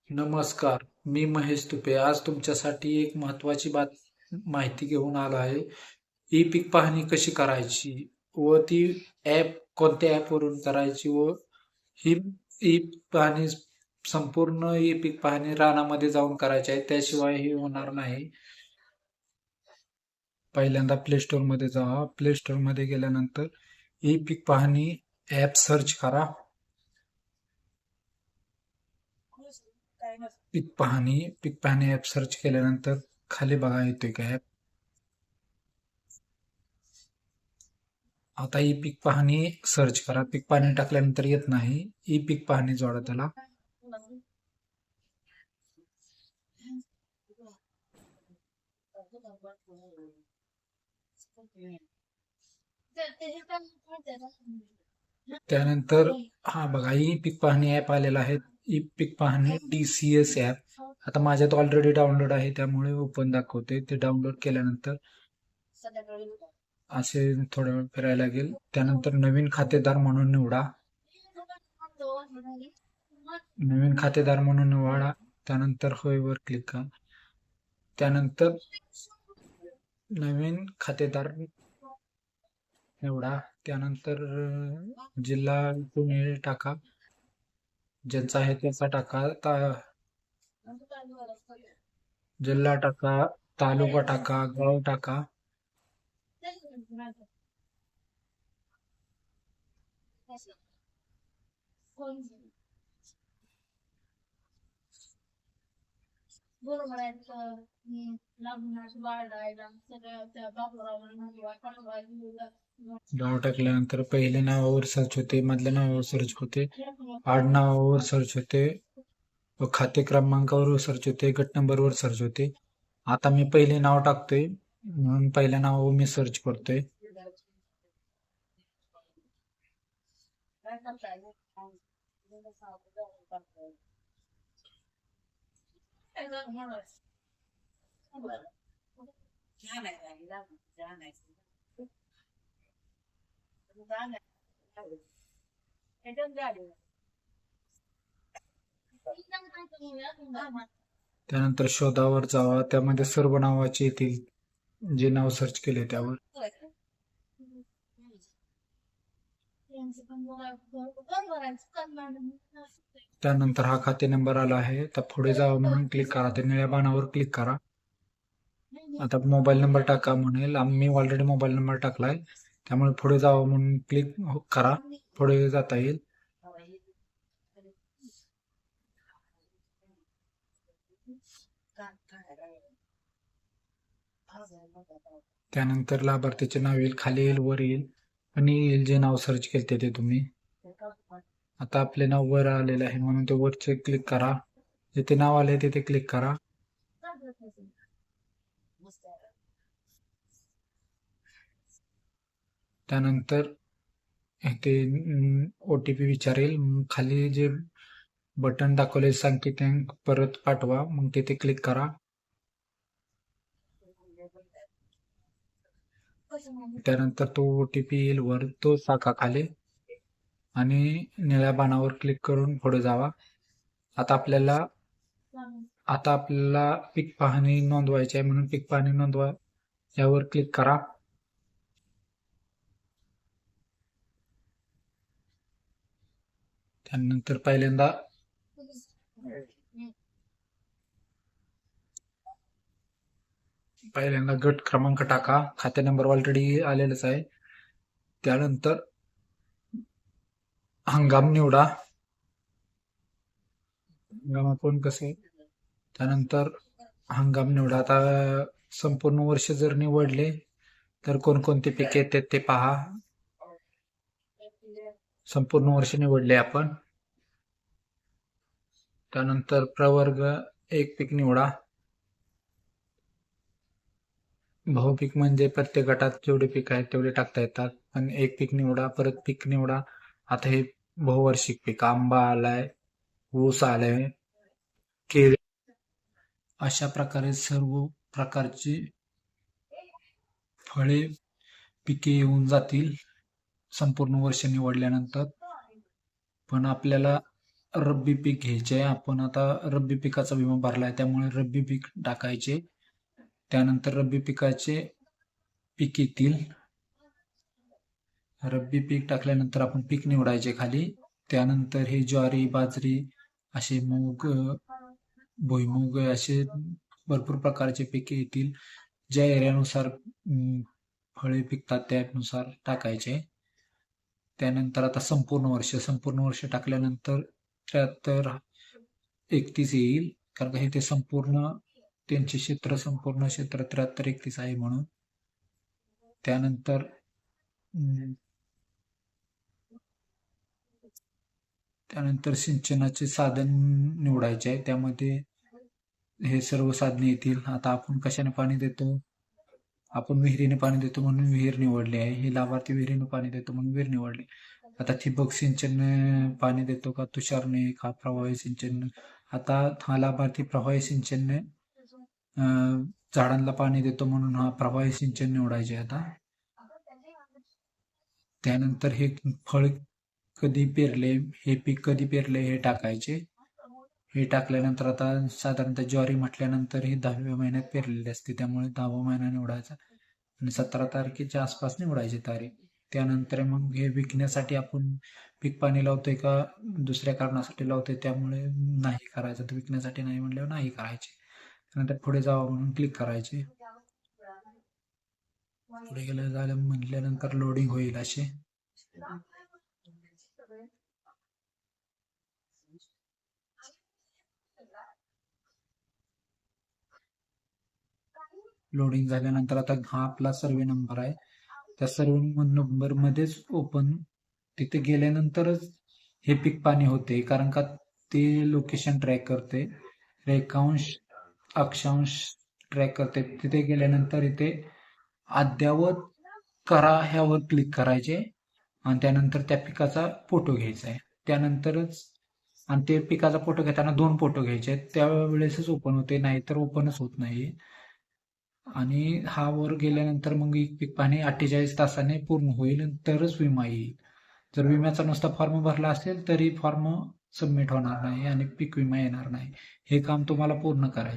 नमस्कार, मी महेश तुपे. आज तुमच्यासाठी एक महत्त्वाची माहिती घेऊन आलो आहे. ई पीक पाहणी कशी करायची व ती कोणत्या ॲपवरून करायची व ही ई पाहणी संपूर्ण ई पीक पाहणी रानामध्ये जाऊन करायची आहे. त्याशिवाय हे होणार नाही. पहिल्यांदा प्ले स्टोअरमध्ये जावा. प्ले स्टोअरमध्ये गेल्यानंतर ई पीक पाहणी ॲप सर्च करा. पीक पाहणी ॲप सर्च केल्यानंतर खाली बघा येतोय का ॲप. आता ई पीक पाहणी सर्च करा. पीक पाहणी टाकल्यानंतर येत नाही. ई पीक पाहणी जोडा त्याला. त्यानंतर हा बघा ई पीक पाहणी ॲप आलेला आहे. ई पीक पाहणी DCS ॲप. आता माझ्यात ऑलरेडी डाउनलोड आहे त्यामुळे ओपन दाखवते. ते डाउनलोड केल्यानंतर असे थोडा वेळ फिरायला लागेल. त्यानंतर नवीन खातेदार म्हणून निवडा. नवीन खातेदार म्हणून निवडा. त्यानंतर होय वर क्लिक करा. त्यानंतर नवीन खातेदार निवडा. त्यानंतर जिल्हा तुम्ही टाका. ज्यांचा आहे त्याचा टाका. जिल्हा टाका, तालुका टाका, गाव टाका. गाव टाकल्यानंतर पहिले नावावर सर्च होते, मधल्या नावावर सर्च होते, आडनावावर सर्च होते व खाते क्रमांकावर सर्च होते, गट नंबरवर सर्च होते. आता मी पहिले नाव टाकतोय म्हणून पहिल्या नावावर मी सर्च करतोय. त्यानंतर शोधावर जावा. त्यामध्ये सर्व नावाचे येतील जे नाव सर्च केले त्यावर. त्यानंतर हा खाते नंबर आला आहे. तर पुढे जावं म्हणून क्लिक करा. त्या निळ्या बाणावर क्लिक करा. आता मोबाईल नंबर टाका म्हणेल. मी ऑलरेडी मोबाईल नंबर टाकलाय त्यामुळे पुढे जावं म्हणून क्लिक करा. पुढे जाता येईल. त्यानंतर लाभार्थीचे नाव येईल, खाली येईल, वर येईल आणि येईल जे नाव सर्च केले ते तुम्ही. आता आपले नाव वर आलेले आहे म्हणून ते वरचे क्लिक करा. जिथे नाव आले तिथे क्लिक करा. त्यानंतर ते OTP विचारेल. खाली जे बटन दाखवले सांकेत परत पाठवा, मग तिथे क्लिक करा. त्यानंतर तो OTP येईल वर, तो टाका खाली आणि निळ्या बाणावर क्लिक करून पुढे जावा. आता आपल्याला पीक पाहणी नोंदवायची आहे म्हणून पीक पाहणी नोंदवा यावर क्लिक करा. त्यानंतर पहिल्यांदा गट क्रमांक टाका. खाते नंबर ऑलरेडी आलेलाच आहे. त्यानंतर हंगाम निवडा. हंगाम आपण कसे. त्यानंतर हंगाम निवडा. आता संपूर्ण वर्ष जर निवडले तर कोणकोणते पिके येतात ते पहा. संपूर्ण वर्ष निवडले आपण. त्यानंतर प्रवर्ग एक पीक निवडा. बहुपीक म्हणजे प्रत्येक गटात जेवढे पीक आहेत तेवढे टाकता येतात. पण एक पीक निवडा, परत पीक निवडा. आता हे बहुवार्षिक पीक, आंबा आलाय, ऊस आलाय, केळी, अशा प्रकारे सर्व प्रकारची फळे पिके येऊन जातील संपूर्ण वर्ष निवडल्यानंतर. पण आपल्याला रब्बी पीक घ्यायचे. आपण आता रब्बी पिकाचा विमा भरलाय त्यामुळे रब्बी पीक टाकायचे. त्यानंतर रब्बी पिकाचे पीक येतील. रब्बी पीक टाकल्यानंतर आपण पीक निवडायचे खाली. त्यानंतर हे ज्वारी, बाजरी, असे मूग, भुईमूग असे भरपूर प्रकारचे पिके येतील. ज्या एरियानुसार फळे पिकतात त्यानुसार टाकायचे. त्यानंतर आता संपूर्ण वर्ष टाकल्यानंतर 73, 31 येईल. कारण का हे ते त्यांचे संपूर्ण क्षेत्र 73, 31 आहे म्हणून. त्यानंतर सिंचनाचे साधन निवडायचे आहे. त्यामध्ये हे सर्व साधने येतील. आता आपण कशाने पाणी देतो? आपण विहिरीने पाणी देतो म्हणून विहीर निवडली आहे. हे लाभार्थी विहिरीने पाणी देतो म्हणून विहीर निवडली. आता ठिबक सिंचन पाणी देतो का तुषारने का प्रवाही सिंचन? आता हा लाभार्थी प्रवाही सिंचनने झाडांना पाणी देतो म्हणून हा प्रवाही सिंचन निवडायचे. आता त्यानंतर हे फळ कधी पेरले, हे पीक कधी पेरले हे टाकायचे. हे टाकल्यानंतर आता साधारणतः ज्वारी म्हटल्यानंतर हे 10व्या महिन्यात पेरलेली असते त्यामुळे 10वा महिना निवडायचा आणि 17 तारखेच्या आसपास निवडायची तारीख. त्यानंतर मग हे विकण्यासाठी आपण पीक पाणी लावतोय का दुसऱ्या कारणासाठी लावतोय त्यामुळे नाही करायचं. तर विकण्यासाठी नाही म्हणल्यावर नाही करायचे. त्यानंतर पुढे जावं म्हणून क्लिक करायचे. पुढे गेलं झालं म्हटल्यानंतर लोडिंग होईल असे. लोडिंग झाल्यानंतर आता हा आपला सर्वे नंबर आहे. त्या सर्वे नंबर मध्येच ओपन तिथे गेल्यानंतरच हे पीक पाणी होते. कारण का ते लोकेशन ट्रॅक करते, रेखांश अक्षांश ट्रॅक करते. तिथे गेल्यानंतर इथे अद्ययावत करा ह्यावर क्लिक करायचे आणि त्यानंतर त्या पिकाचा फोटो घ्यायचा आहे. त्यानंतरच आणि ते पिकाचा फोटो घेताना 2 फोटो घ्यायचे आहेत. त्यावेळेसच ओपन होते, नाहीतर ओपनच होत नाही. आणि हा वर गेल्यानंतर मग पीक पाणी 48 तासाने पूर्ण होईल तरच विमा येईल. जर विम्याचा नुसता फॉर्म भरला असेल तरी फॉर्म सबमिट होणार नाही आणि पीक विमा येणार नाही. हे काम तुम्हाला पूर्ण करायचे.